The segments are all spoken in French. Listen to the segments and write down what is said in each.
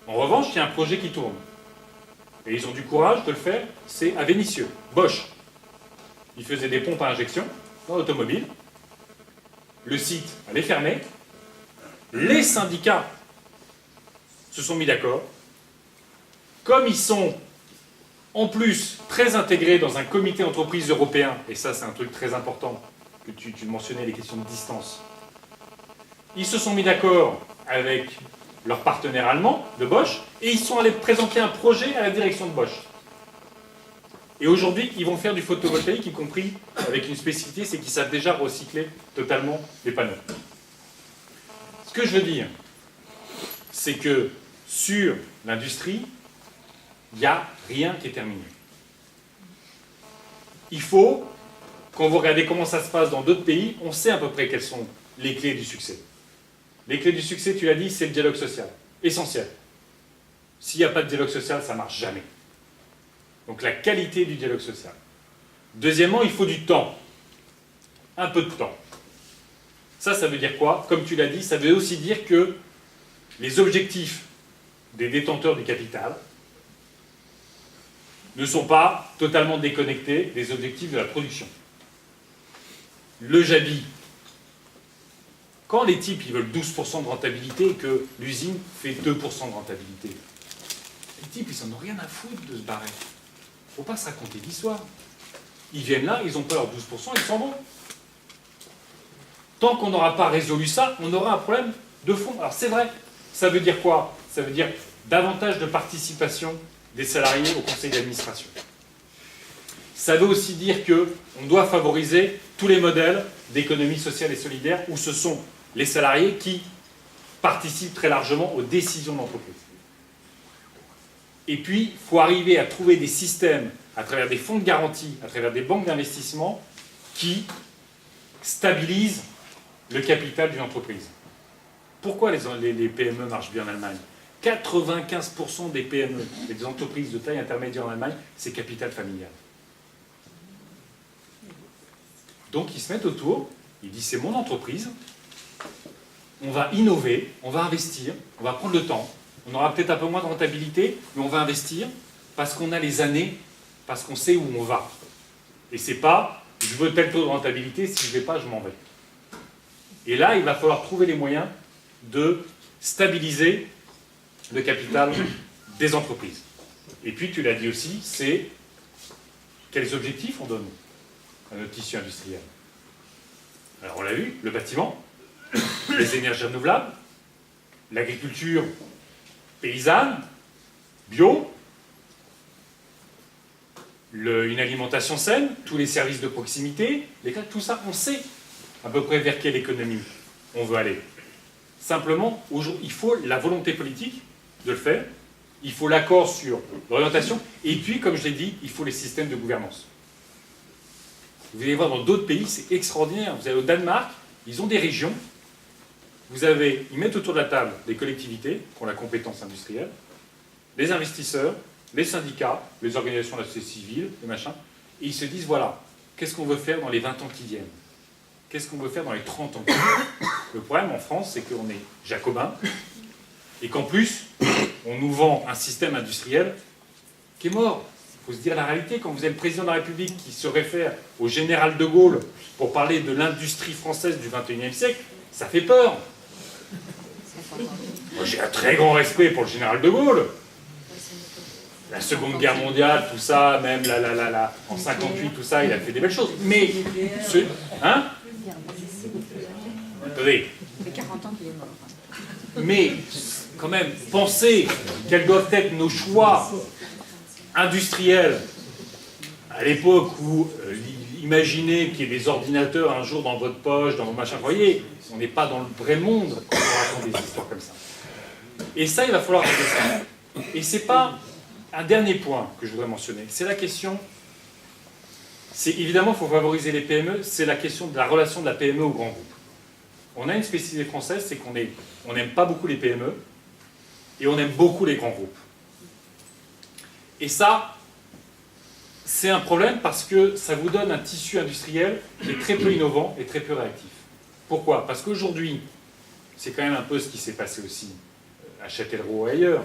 En revanche, il y a un projet qui tourne. Et ils ont du courage de le faire, c'est à Vénissieux, Bosch. Ils faisaient des pompes à injection dans l'automobile. Le site allait fermer. Les syndicats se sont mis d'accord. Comme ils sont en plus très intégrés dans un comité entreprise européen, et ça c'est un truc très important que tu mentionnais, les questions de distance, ils se sont mis d'accord avec leur partenaire allemand de Bosch, et ils sont allés présenter un projet à la direction de Bosch. Et aujourd'hui, ils vont faire du photovoltaïque, y compris avec une spécificité, c'est qu'ils savent déjà recycler totalement les panneaux. Ce que je veux dire, c'est que sur l'industrie, il n'y a rien qui est terminé. Il faut, quand vous regardez comment ça se passe dans d'autres pays, on sait à peu près quelles sont les clés du succès. Les clés du succès, tu l'as dit, c'est le dialogue social. Essentiel. S'il n'y a pas de dialogue social, ça ne marche jamais. Donc la qualité du dialogue social. Deuxièmement, il faut du temps. Un peu de temps. Ça veut dire quoi? Comme tu l'as dit, ça veut aussi dire que les objectifs des détenteurs du capital ne sont pas totalement déconnectés des objectifs de la production. Le Jabi, quand les types ils veulent 12% de rentabilité et que l'usine fait 2% de rentabilité, les types ils n'en ont rien à foutre de se barrer. Il ne faut pas se raconter d'histoire. Ils viennent là, ils n'ont pas leurs 12%, ils s'en vont. Tant qu'on n'aura pas résolu ça, on aura un problème de fond. Alors c'est vrai, ça veut dire quoi? Ça veut dire davantage de participation des salariés au conseil d'administration. Ça veut aussi dire qu'on doit favoriser tous les modèles d'économie sociale et solidaire où ce sont les salariés qui participent très largement aux décisions de l'entreprise. Et puis, il faut arriver à trouver des systèmes à travers des fonds de garantie, à travers des banques d'investissement qui stabilisent le capital d'une entreprise. Pourquoi les PME marchent bien en Allemagne? 95% des PME et des entreprises de taille intermédiaire en Allemagne, c'est capital familial. Donc ils se mettent autour, ils disent c'est mon entreprise, on va innover, on va investir, on va prendre le temps, on aura peut-être un peu moins de rentabilité, mais on va investir parce qu'on a les années, parce qu'on sait où on va. Et c'est pas je veux tel taux de rentabilité, si je ne vais pas, je m'en vais. Et là, il va falloir trouver les moyens de stabiliser le capital des entreprises. Et puis, tu l'as dit aussi, c'est quels objectifs on donne à notre tissu industriel. Alors, on l'a vu, le bâtiment, les énergies renouvelables, l'agriculture paysanne, bio, une alimentation saine, tous les services de proximité, tout ça, on sait à peu près vers quelle économie on veut aller. Simplement, il faut la volonté politique de le faire, il faut l'accord sur l'orientation, et puis, comme je l'ai dit, il faut les systèmes de gouvernance. Vous allez voir dans d'autres pays, c'est extraordinaire. Vous allez au Danemark, ils ont des régions, ils mettent autour de la table des collectivités qui ont la compétence industrielle, les investisseurs, les syndicats, les organisations de la société civile, les machins, et ils se disent, voilà, qu'est-ce qu'on veut faire dans les 20 ans qui viennent? Qu'est-ce qu'on veut faire dans les 30 ans qui viennent? Le problème en France, c'est qu'on est jacobin, et qu'en plus, on nous vend un système industriel qui est mort. Il faut se dire la réalité, quand vous avez le président de la République qui se réfère au général de Gaulle pour parler de l'industrie française du XXIe siècle, ça fait peur. Moi, j'ai un très grand respect pour le général de Gaulle. La Seconde Guerre mondiale, tout ça, même en 58, tout ça, il a fait des belles choses. Mais, hein? Attendez. Ça fait 40 ans qu'il est mort. Mais, quand même, pensez quels doivent être nos choix industriels à l'époque où, imaginez qu'il y ait des ordinateurs un jour dans votre poche, dans vos machins, vous voyez, on n'est pas dans le vrai monde quand on raconte des histoires comme ça. Et ça, il va falloir régler ça. Et c'est pas un dernier point que je voudrais mentionner, c'est la question, c'est évidemment, il faut favoriser les PME, c'est la question de la relation de la PME au grand groupe. On a une spécificité française, c'est qu'on n'aime pas beaucoup les PME, et on aime beaucoup les grands groupes. Et ça, c'est un problème parce que ça vous donne un tissu industriel qui est très peu innovant et très peu réactif. Pourquoi? Parce qu'aujourd'hui, c'est quand même un peu ce qui s'est passé aussi à Châtellerault et ailleurs.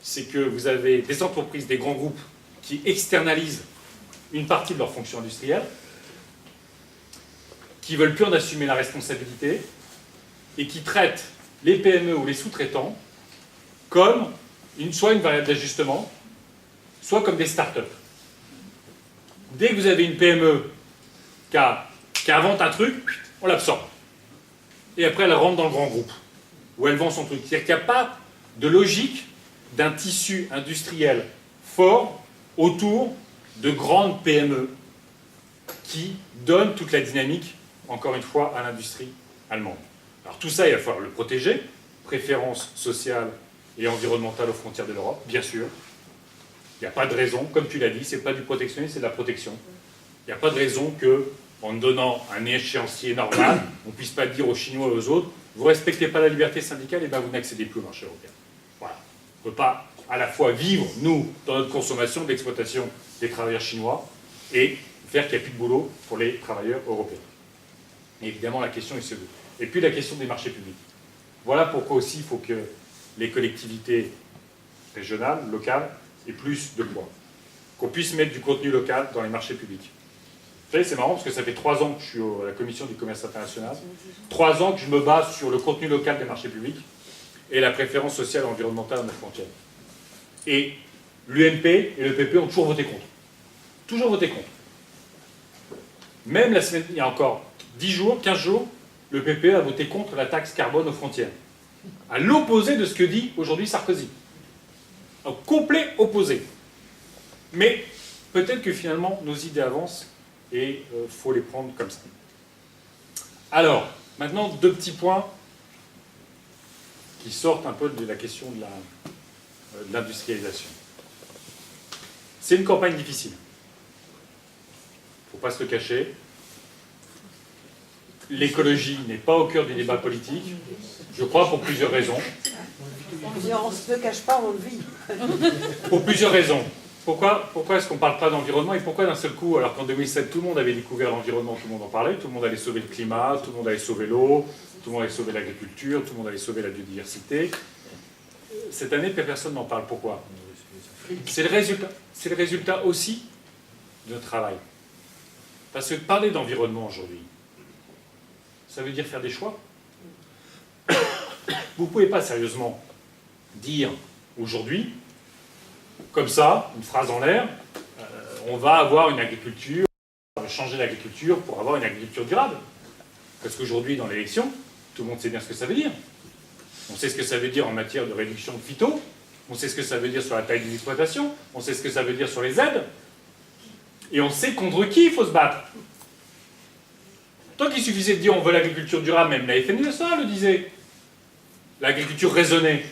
c'est que vous avez des entreprises, des grands groupes qui externalisent une partie de leur fonction industrielle, qui ne veulent plus en assumer la responsabilité et qui traitent les PME ou les sous-traitants comme soit une variable d'ajustement, soit comme des start-up. Dès que vous avez une PME qui invente un truc, on l'absorbe. Et après, elle rentre dans le grand groupe, où elle vend son truc. C'est-à-dire qu'il n'y a pas de logique d'un tissu industriel fort autour de grandes PME qui donnent toute la dynamique, encore une fois, à l'industrie allemande. Alors tout ça, il va falloir le protéger, préférence sociale et environnementale aux frontières de l'Europe, bien sûr. Il n'y a pas de raison, comme tu l'as dit, ce n'est pas du protectionnisme, c'est de la protection. Il n'y a pas de raison qu'en donnant un échéancier normal, on ne puisse pas dire aux Chinois et aux autres, vous ne respectez pas la liberté syndicale, et bien vous n'accédez plus au marché européen. Voilà. On ne peut pas à la fois vivre, nous, dans notre consommation, de l'exploitation des travailleurs chinois, et faire qu'il n'y a plus de boulot pour les travailleurs européens. Et évidemment, la question est celle-là. Et puis la question des marchés publics. Voilà pourquoi aussi il faut que les collectivités régionales, locales, aient plus de poids. Qu'on puisse mettre du contenu local dans les marchés publics. Vous savez, c'est marrant parce que ça fait 3 ans que je suis à la Commission du commerce international, 3 ans que je me base sur le contenu local des marchés publics et la préférence sociale et environnementale à nos frontières. Et l'UMP et le PP ont toujours voté contre. Toujours voté contre. Même la semaine, il y a encore 10 jours, 15 jours, le PP a voté contre la taxe carbone aux frontières. À l'opposé de ce que dit aujourd'hui Sarkozy. Au complet opposé. Mais peut-être que finalement nos idées avancent et il faut les prendre comme ça. Alors, maintenant 2 petits points qui sortent un peu de la question de l'industrialisation. C'est une campagne difficile. Il ne faut pas se le cacher. L'écologie n'est pas au cœur du débat politique, je crois pour plusieurs raisons. On ne se le cache pas, on le vit. Pour plusieurs raisons. Pourquoi est-ce qu'on ne parle pas d'environnement et pourquoi d'un seul coup, alors qu'en 2007 tout le monde avait découvert l'environnement, tout le monde en parlait, tout le monde allait sauver le climat, tout le monde allait sauver l'eau, tout le monde allait sauver l'agriculture, tout le monde allait sauver la biodiversité. Cette année, personne n'en parle. Pourquoi? C'est le résultat aussi de notre travail. Parce que parler d'environnement aujourd'hui, ça veut dire faire des choix. Vous ne pouvez pas sérieusement dire aujourd'hui, comme ça, une phrase en l'air, on va avoir une agriculture, on va changer l'agriculture pour avoir une agriculture durable. Parce qu'aujourd'hui, dans l'élection, tout le monde sait bien ce que ça veut dire. On sait ce que ça veut dire en matière de réduction de phyto, on sait ce que ça veut dire sur la taille des exploitations, on sait ce que ça veut dire sur les aides, et on sait contre qui il faut se battre. Tant qu'il suffisait de dire on veut l'agriculture durable, même la FNSEA le disait. L'agriculture raisonnée.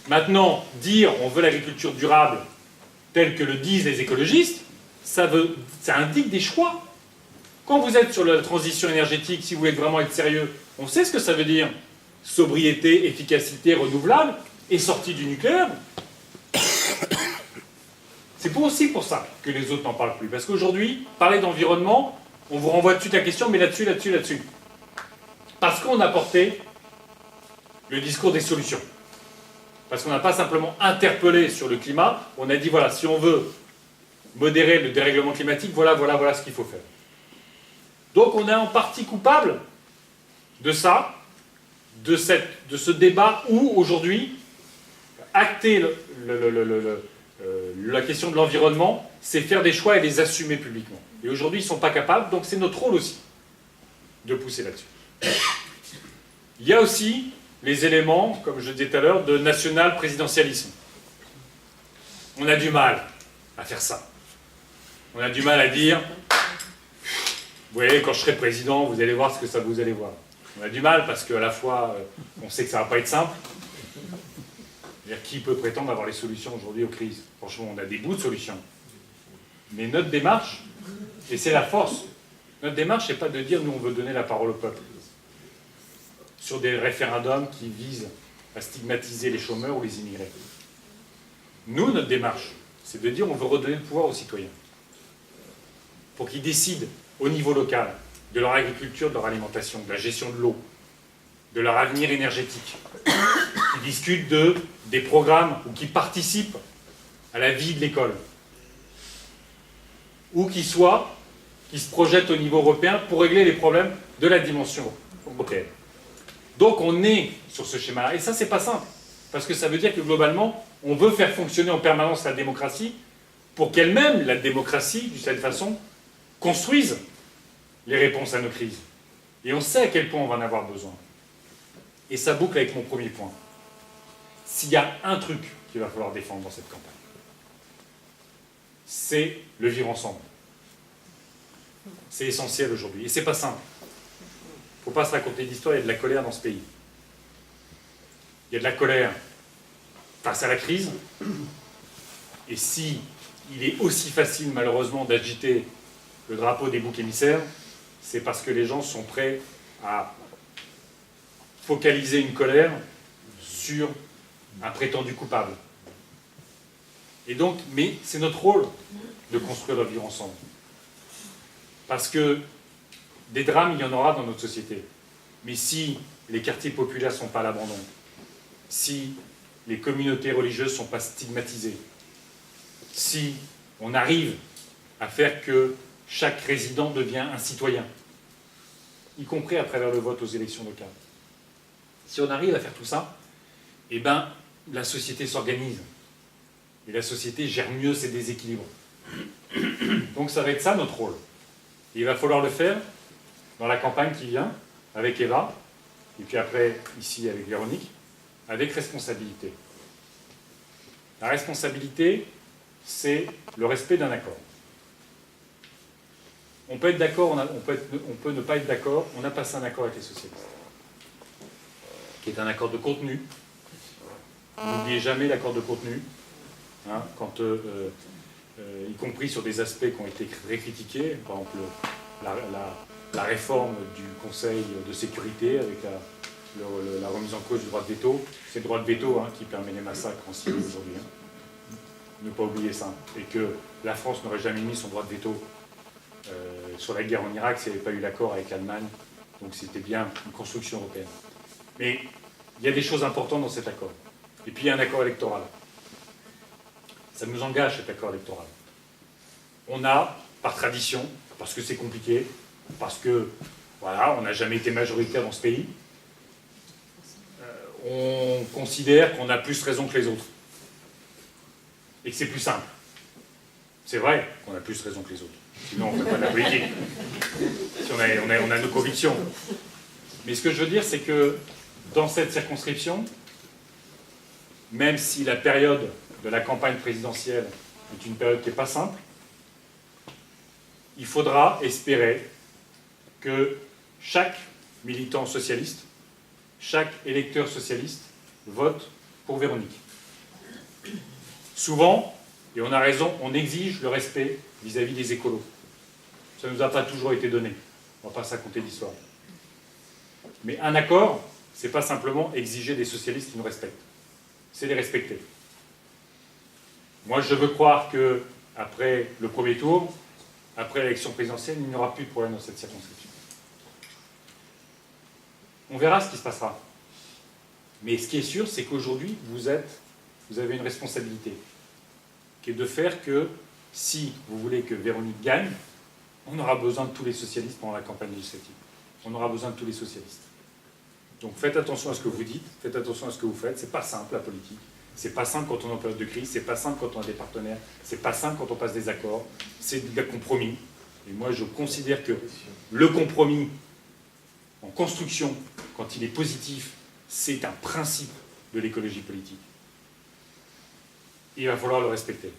Maintenant, dire on veut l'agriculture durable telle que le disent les écologistes, ça indique des choix. Quand vous êtes sur la transition énergétique, si vous voulez vraiment être sérieux, on sait ce que ça veut dire. Sobriété, efficacité, renouvelable, et sortie du nucléaire. C'est aussi pour ça que les autres n'en parlent plus. Parce qu'aujourd'hui, parler d'environnement, on vous renvoie tout de suite la question, mais là-dessus. Parce qu'on a porté le discours des solutions. Parce qu'on n'a pas simplement interpellé sur le climat, on a dit, voilà, si on veut modérer le dérèglement climatique, voilà ce qu'il faut faire. Donc on est en partie coupable de ça, de ce débat où, aujourd'hui, acter la question de l'environnement, c'est faire des choix et les assumer publiquement. Et aujourd'hui, ils ne sont pas capables, donc c'est notre rôle aussi de pousser là-dessus. Il y a aussi les éléments, comme je le disais tout à l'heure, de national-présidentialisme. On a du mal à faire ça. On a du mal à dire, vous voyez, quand je serai président, vous allez voir ce que ça vous allez voir. On a du mal parce qu'à la fois, on sait que ça ne va pas être simple. C'est-à-dire, qui peut prétendre avoir les solutions aujourd'hui aux crises? Franchement, on a des bouts de solutions. Mais notre démarche, et c'est la force, notre démarche, c'est pas de dire, nous, on veut donner la parole au peuple. Sur des référendums qui visent à stigmatiser les chômeurs ou les immigrés. Nous, notre démarche, c'est de dire on veut redonner le pouvoir aux citoyens. Pour qu'ils décident au niveau local de leur agriculture, de leur alimentation, de la gestion de l'eau, de leur avenir énergétique. Qu'ils discutent de des programmes ou qui participent à la vie de l'école, ou qui se projettent au niveau européen pour régler les problèmes de la dimension européenne. Donc on est sur ce schéma-là, et ça c'est pas simple, parce que ça veut dire que globalement, on veut faire fonctionner en permanence la démocratie pour qu'elle-même, la démocratie, d'une certaine façon, construise les réponses à nos crises. Et on sait à quel point on va en avoir besoin. Et ça boucle avec mon premier point. S'il y a un truc qu'il va falloir défendre dans cette campagne, c'est le vivre ensemble. C'est essentiel aujourd'hui. Et c'est pas simple. Il ne faut pas se raconter d'histoire, il y a de la colère dans ce pays. Il y a de la colère face à la crise. Et si il est aussi facile, malheureusement, d'agiter le drapeau des boucs émissaires, c'est parce que les gens sont prêts à focaliser une colère sur un prétendu coupable. Et donc, mais c'est notre rôle de construire le vivre ensemble. Parce que des drames, il y en aura dans notre société. Mais si les quartiers populaires ne sont pas à l'abandon, si les communautés religieuses ne sont pas stigmatisées, si on arrive à faire que chaque résident devient un citoyen, y compris à travers le vote aux élections locales, si on arrive à faire tout ça, eh ben, la société s'organise. Et la société gère mieux ses déséquilibres. Donc ça va être ça notre rôle. Et il va falloir le faire dans la campagne qui vient, avec Eva, et puis après, ici, avec Véronique, avec responsabilité. La responsabilité, c'est le respect d'un accord. On peut être d'accord, on peut ne pas être d'accord, on a passé un accord avec les socialistes, qui est un accord de contenu. N'oubliez jamais l'accord de contenu, hein, quand, y compris sur des aspects qui ont été très critiqués, par exemple la réforme du Conseil de sécurité avec la remise en cause du droit de veto. C'est le droit de veto qui permet les massacres en Syrie aujourd'hui. Ne pas oublier ça. Et que la France n'aurait jamais mis son droit de veto sur la guerre en Irak s'il n'y avait pas eu l'accord avec l'Allemagne. Donc c'était bien une construction européenne. Mais il y a des choses importantes dans cet accord. Et puis il y a un accord électoral. Ça nous engage, cet accord électoral. On a, par tradition, parce que c'est compliqué, parce que, voilà, on n'a jamais été majoritaire dans ce pays, on considère qu'on a plus raison que les autres. Et que c'est plus simple. C'est vrai qu'on a plus raison que les autres. Sinon, on ne fait pas de la politique. Si on a nos convictions. Mais ce que je veux dire, c'est que dans cette circonscription, même si la période de la campagne présidentielle est une période qui n'est pas simple, il faudra espérer que chaque militant socialiste, chaque électeur socialiste vote pour Véronique. Souvent, et on a raison, on exige le respect vis-à-vis des écolos. Ça ne nous a pas toujours été donné. On ne va pas se raconter d'histoire. Mais un accord, ce n'est pas simplement exiger des socialistes qui nous respectent. C'est les respecter. Moi, je veux croire qu'après le premier tour, après l'élection présidentielle, il n'y aura plus de problème dans cette circonscription. On verra ce qui se passera. Mais ce qui est sûr, c'est qu'aujourd'hui, vous avez une responsabilité, qui est de faire que, si vous voulez que Véronique gagne, on aura besoin de tous les socialistes pendant la campagne législative. On aura besoin de tous les socialistes. Donc faites attention à ce que vous dites, faites attention à ce que vous faites. C'est pas simple, la politique. C'est pas simple quand on est en période de crise, c'est pas simple quand on a des partenaires, c'est pas simple quand on passe des accords, c'est des compromis. Et moi, je considère que le compromis en construction, quand il est positif, c'est un principe de l'écologie politique. Et il va falloir le respecter.